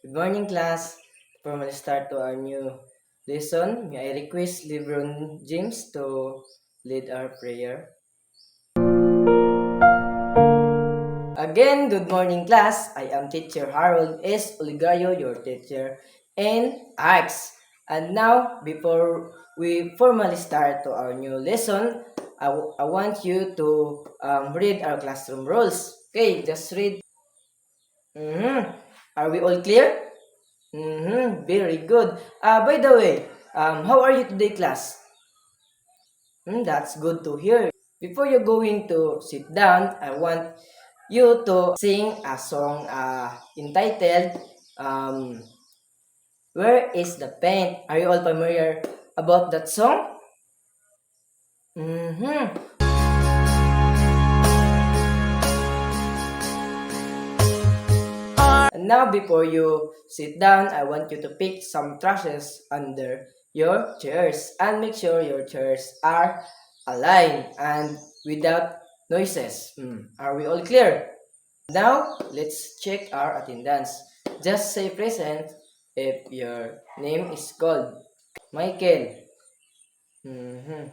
Good morning, class. Before we start to our new lesson, may I request Lebron James to lead our prayer. Again, good morning, class. I am teacher Harold S. Oligario, your teacher in arts. And now, before we formally start to our new lesson, I want you to read our classroom rules. Okay, just read. Are we all clear? Very good. By the way, how are you today, class? That's good to hear. Before you're going to sit down, I want you to sing a song entitled Where is the Paint? Are you all familiar about that song? Mm-hmm. And now, before you sit down, I want you to pick some trashes under your chairs and make sure your chairs are aligned and without noises. Are we all clear? Now, let's check our attendance. Just say present if your name is called. Michael. Mhm.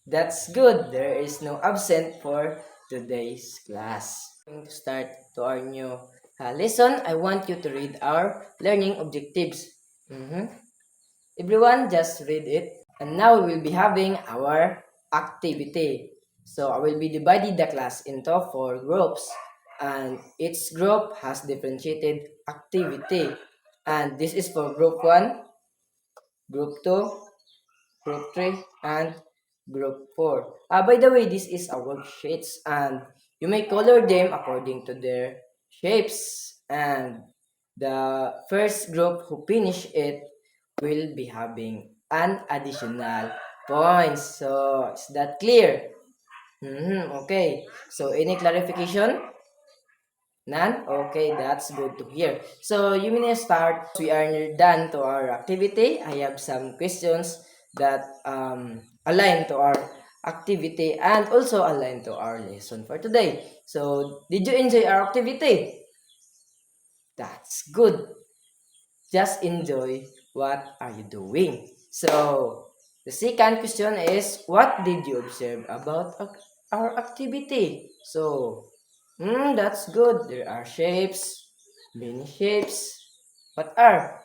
That's good. There is no absent for today's class. Going to start to our new lesson. I want you to read our learning objectives. Mhm. Everyone just read it. And now we will be having our activity. So I will be dividing the class into 4 groups. And each group has differentiated activity. And this is for group 1, group 2, group 3, and group 4. By the way, this is a worksheets and you may color them according to their shapes. And the first group who finish it will be having an additional points. So, is that clear? Okay. So, any clarification? None? Okay, that's good to hear. So, you may start. We are near done to our activity. I have some questions that align to our activity and also align to our lesson for today. So, did you enjoy our activity? That's good. Just enjoy what are you doing. So, the second question is, what did you observe about our activity? So, that's good. There are shapes, many shapes. What are?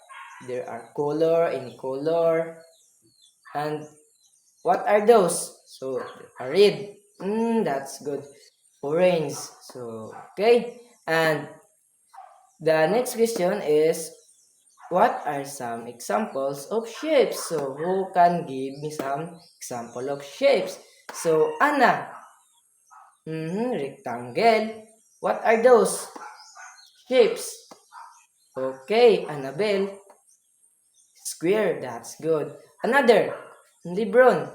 There are color, any color. And what are those? So, red. That's good. Orange. So, okay. And the next question is, what are some examples of shapes? So, who can give me some example of shapes? So, Anna, rectangle. What are those shapes? Okay, Annabelle, square. That's good. Another, Lebron,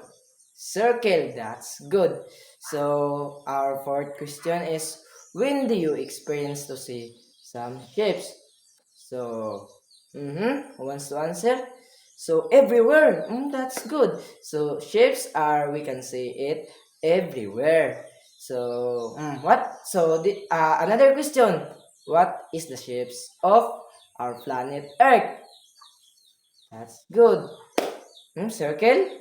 circle. That's good. So, our fourth question is, when do you experience to see some shapes? So, who wants to answer? So, everywhere. That's good. So, shapes are, we can say it, everywhere. So, what? So, another question. What is the shapes of our planet Earth? That's good. Circle?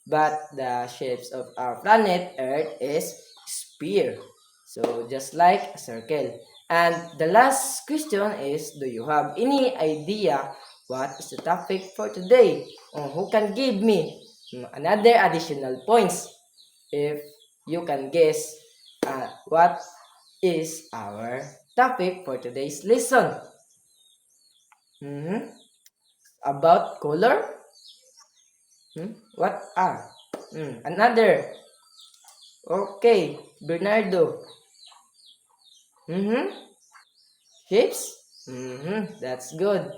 But the shapes of our planet Earth is sphere. So just like a circle. And the last question is, do you have any idea what is the topic for today? Who can give me another additional points if you can guess what is our topic for today's lesson? Mhm. About color? What are? Another. Okay, Bernardo. Mm-hmm. Shapes? That's good.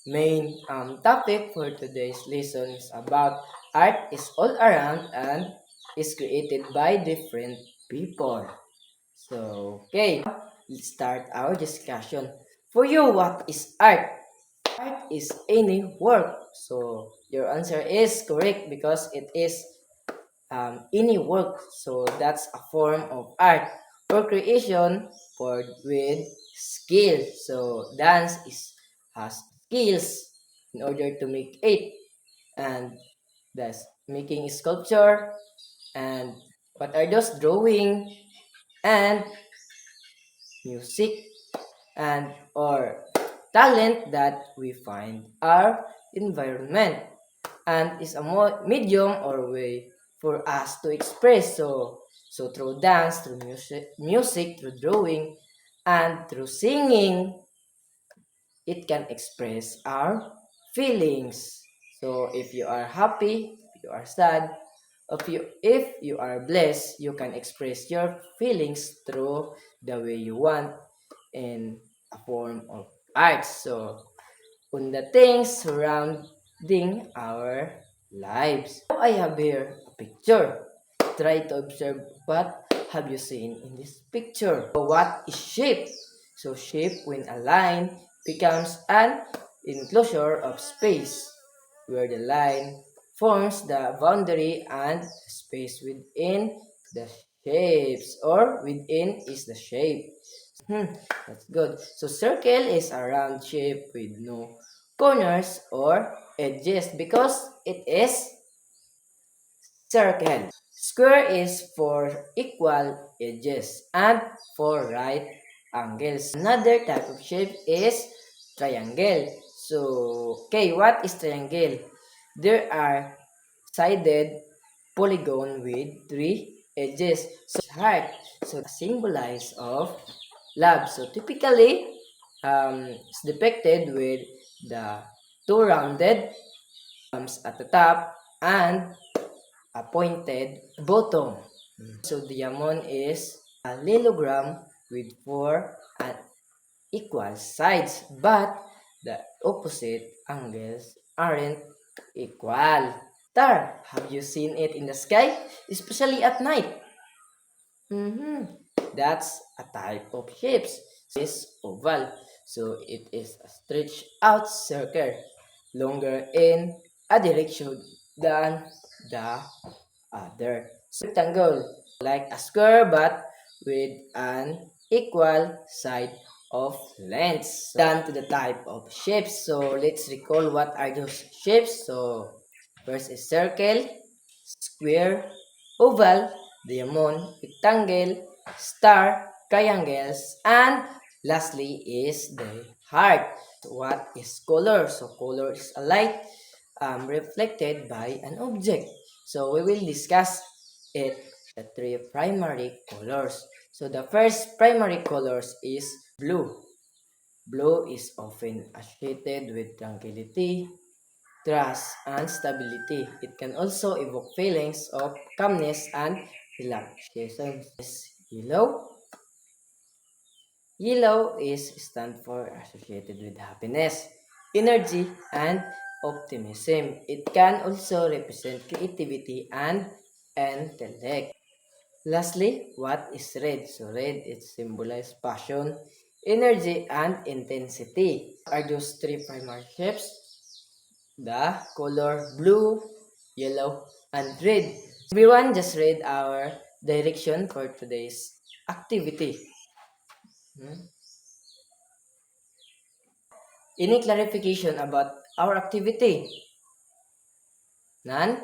Main topic for today's lesson is about art is all around and is created by different people. So, okay, let's start our discussion. For you, what is art? Art is any work. So, your answer is correct because it is any work. So that's a form of art or creation for with skill. So dance is has skills in order to make it, and that's making sculpture, and what are those drawing and music and or talent that we find our environment, and is a medium or way for us to express. So through dance, through music, through drawing, and through singing, it can express our feelings. So if you are happy, if you are sad, if you are blessed, you can express your feelings through the way you want in a form of art. So on the things surrounding our lives. Now I have here a picture. Try to observe what have you seen in this picture. So what is shape? So shape when a line becomes an enclosure of space where the line forms the boundary and space within the shapes or within is the shape. Hmm, that's good. So circle is a round shape with no corners or edges because it is circle. Square is for equal edges and for right angles. Another type of shape is triangle. So, okay, what is triangle? There are sided polygon with three edges. So, heart. So, symbolize of love. So, typically, it's depicted with the two rounded at the top and a pointed bottom. So diamond is a lilogram with four at equal sides, but the opposite angles aren't equal. Star, have you seen it in the sky? Especially at night. Mm-hmm. That's a type of shapes. Is oval. So it is a stretched out circle, longer in a direction than the other. So rectangle, like a square but with an equal side of lengths. Done to the type of shapes. So let's recall what are those shapes. So first is circle, square, oval, diamond, rectangle, star, triangles, and lastly is the heart. What is color? So color is a light reflected by an object. So we will discuss it, the three primary colors. So the first primary colors is blue. Blue is often associated with tranquility, trust, and stability. It can also evoke feelings of calmness and relaxation. Yellow. Yellow is stand for associated with happiness, energy, and optimism. It can also represent creativity and intellect. Lastly, what is red? So red it symbolizes passion, energy, and intensity. Are those three primary shapes? The color blue, yellow, and red. Everyone just read our direction for today's activity. Hmm? Any clarification about our activity? None?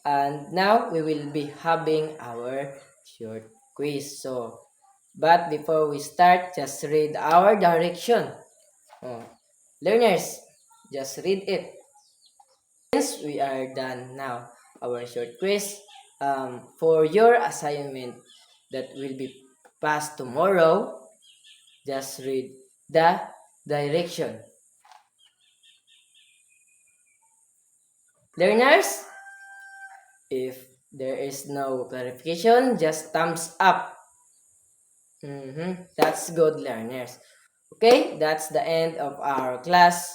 And now we will be having our short quiz. So, but before we start, just read our direction. Oh, learners, just read it. Since we are done now, our short quiz, for your assignment that will be passed tomorrow, just read the direction. Learners, if there is no clarification, just thumbs up. That's good, learners. Okay, that's the end of our class.